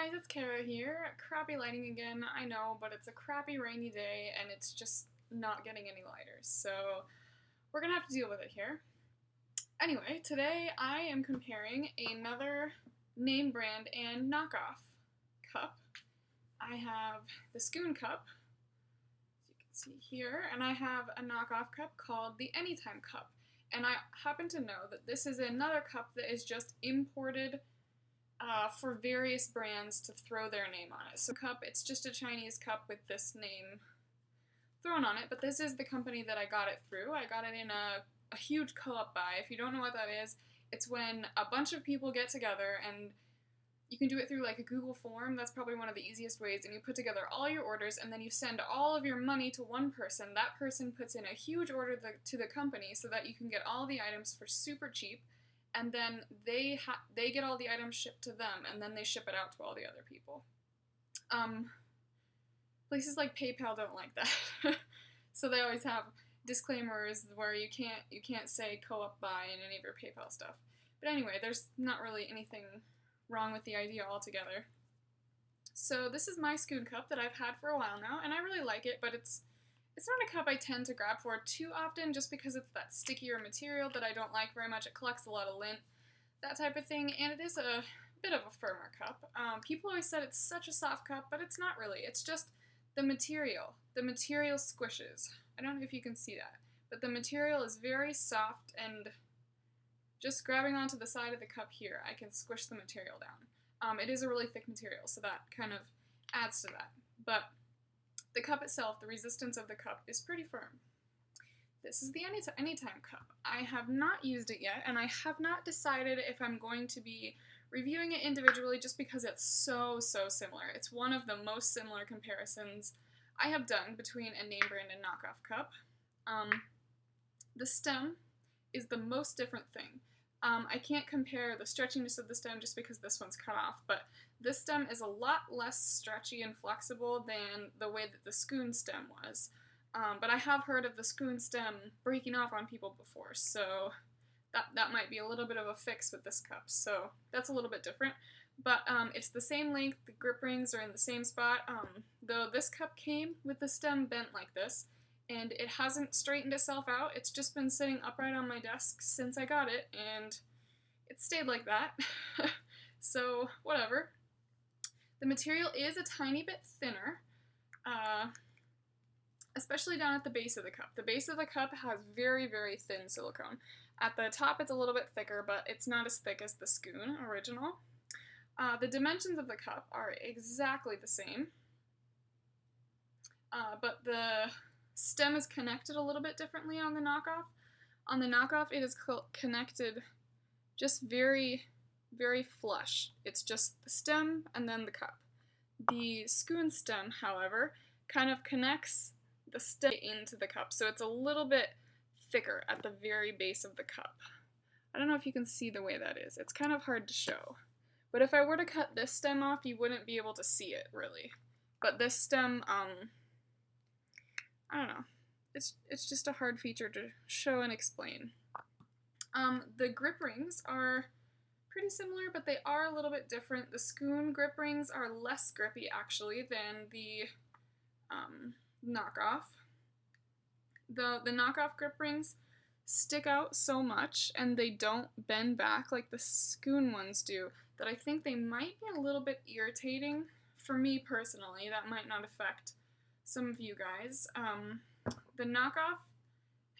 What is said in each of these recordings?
guys, it's Kara here. Crappy lighting again, I know, but it's a crappy rainy day and it's just not getting any lighter, so we're gonna have to deal with it here. Anyway, today I am comparing another name brand and knockoff cup. I have the Sckoon cup, as you can see here, and I have a knockoff cup called the Anytime cup. And I happen to know that this is another cup that is just imported for various brands to throw their name on it. So cup, it's just a Chinese cup with this name thrown on it, but this is the company that I got it through. I got it in a huge co-op buy. If you don't know what that is, it's when a bunch of people get together and you can do it through like a Google form. That's probably one of the easiest ways, and you put together all your orders and then you send all of your money to one person. That person puts in a huge order to the company so that you can get all the items for super cheap, and then they get all the items shipped to them, and then they ship it out to all the other people. Places like PayPal don't like that, so they always have disclaimers where you can't say co-op buy in any of your PayPal stuff. But anyway, there's not really anything wrong with the idea altogether. So this is my Sckoon cup that I've had for a while now, and I really like it, but it's not a cup I tend to grab for too often just because it's that stickier material that I don't like very much. It collects a lot of lint, that type of thing, and it is a bit of a firmer cup. People always said it's such a soft cup, but it's not really. It's just the material. The material squishes. I don't know if you can see that, but the material is very soft, and just grabbing onto the side of the cup here, I can squish the material down. It is a really thick material, so that kind of adds to that. But the cup itself, the resistance of the cup, is pretty firm. This is the Anytime cup. I have not used it yet, and I have not decided if I'm going to be reviewing it individually just because it's so similar. It's one of the most similar comparisons I have done between a name brand and knockoff cup. The stem is the most different thing. I can't compare the stretchiness of the stem just because this one's cut off, but this stem is a lot less stretchy and flexible than the way that the Sckoon stem was. But I have heard of the Sckoon stem breaking off on people before, so that might be a little bit of a fix with this cup, so that's a little bit different. But it's the same length, the grip rings are in the same spot, though this cup came with the stem bent like this, and it hasn't straightened itself out. It's just been sitting upright on my desk since I got it, and it stayed like that. So, whatever. The material is a tiny bit thinner, especially down at the base of the cup. The base of the cup has very thin silicone. At the top it's a little bit thicker, but it's not as thick as the Sckoon original. The dimensions of the cup are exactly the same, but the stem is connected a little bit differently on the knockoff. On the knockoff, it is connected just very flush. It's just the stem and then the cup. The Sckoon stem, however, kind of connects the stem into the cup, so it's a little bit thicker at the very base of the cup. I don't know if you can see the way that is. It's kind of hard to show. But if I were to cut this stem off, you wouldn't be able to see it, really. But this stem, I don't know. It's just a hard feature to show and explain. The grip rings are pretty similar, but they are a little bit different. The Sckoon grip rings are less grippy, actually, than the knockoff. The knockoff grip rings stick out so much, and they don't bend back like the Sckoon ones do, that I think they might be a little bit irritating for me personally. That might not affect some of you guys. The knockoff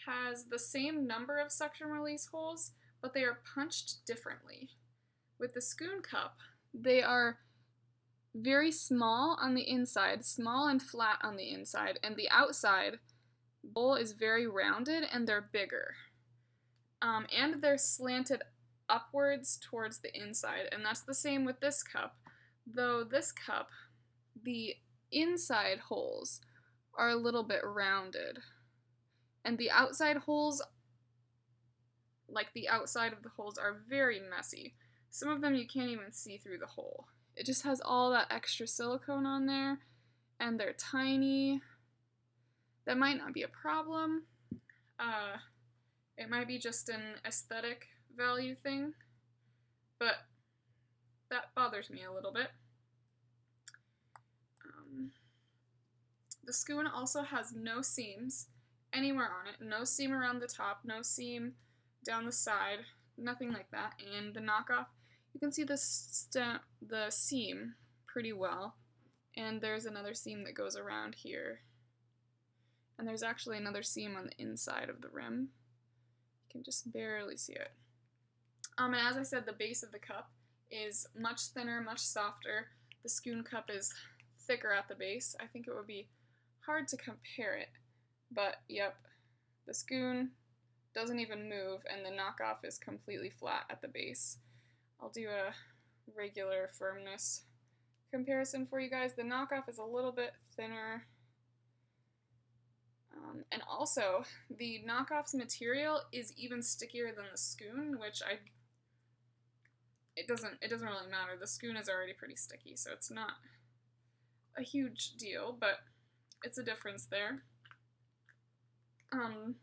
has the same number of suction release holes, but they are punched differently. With the Sckoon cup, they are very small on the inside, small and flat on the inside, and the outside bowl is very rounded and they're bigger. And they're slanted upwards towards the inside, and that's the same with this cup, though this cup, the inside holes are a little bit rounded, and the outside holes, like the outside of the holes, are very messy. Some of them you can't even see through the hole. It just has all that extra silicone on there, and they're tiny. That might not be a problem. It might be just an aesthetic value thing, but that bothers me a little bit. The Sckoon also has no seams anywhere on it, no seam around the top, no seam down the side, nothing like that. And the Knockoff, you can see the seam pretty well, and there's another seam that goes around here, and there's actually another seam on the inside of the rim. You can just barely see it. And as I said, the base of the cup is much thinner, much softer. The Sckoon cup is thicker at the base. I think it would be hard to compare it, but yep, the Sckoon doesn't even move, and the Knockoff is completely flat at the base. I'll do a regular firmness comparison for you guys. The Knockoff is a little bit thinner, and also the Knockoff's material is even stickier than the Sckoon, which it doesn't really matter. The Sckoon is already pretty sticky, so it's not a huge deal, but it's a difference there. I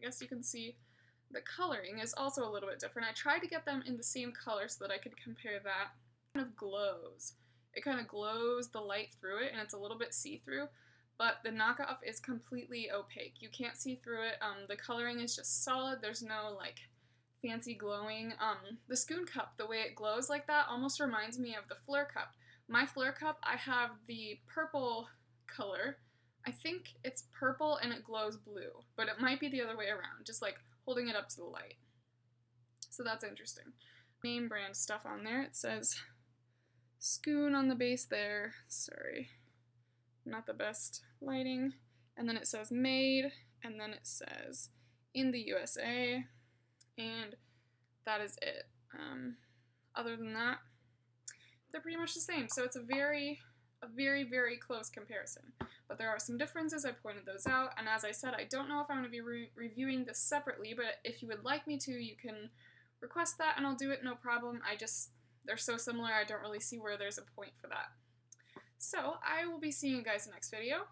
guess you can see the coloring is also a little bit different. I tried to get them in the same color so that I could compare that. It kind of glows. It kind of glows the light through it, and it's a little bit see-through, but the Knockoff is completely opaque. You can't see through it. The coloring is just solid. There's no like fancy glowing. The Sckoon cup, the way it glows like that, almost reminds me of the Fleur cup. My Fleur cup, I have the purple color. I think it's purple and it glows blue, but it might be the other way around, just like holding it up to the light. So that's interesting. Name brand stuff on there. It says Sckoon on the base there. Sorry, not the best lighting. And then it says made, and then it says in the USA, and that is it. Other than that, they're pretty much the same. So it's a very, very close comparison. But there are some differences. I pointed those out. And as I said, I don't know if I'm going to be reviewing this separately, but if you would like me to, you can request that and I'll do it, no problem. They're so similar, I don't really see where there's a point for that. So I will be seeing you guys in the next video.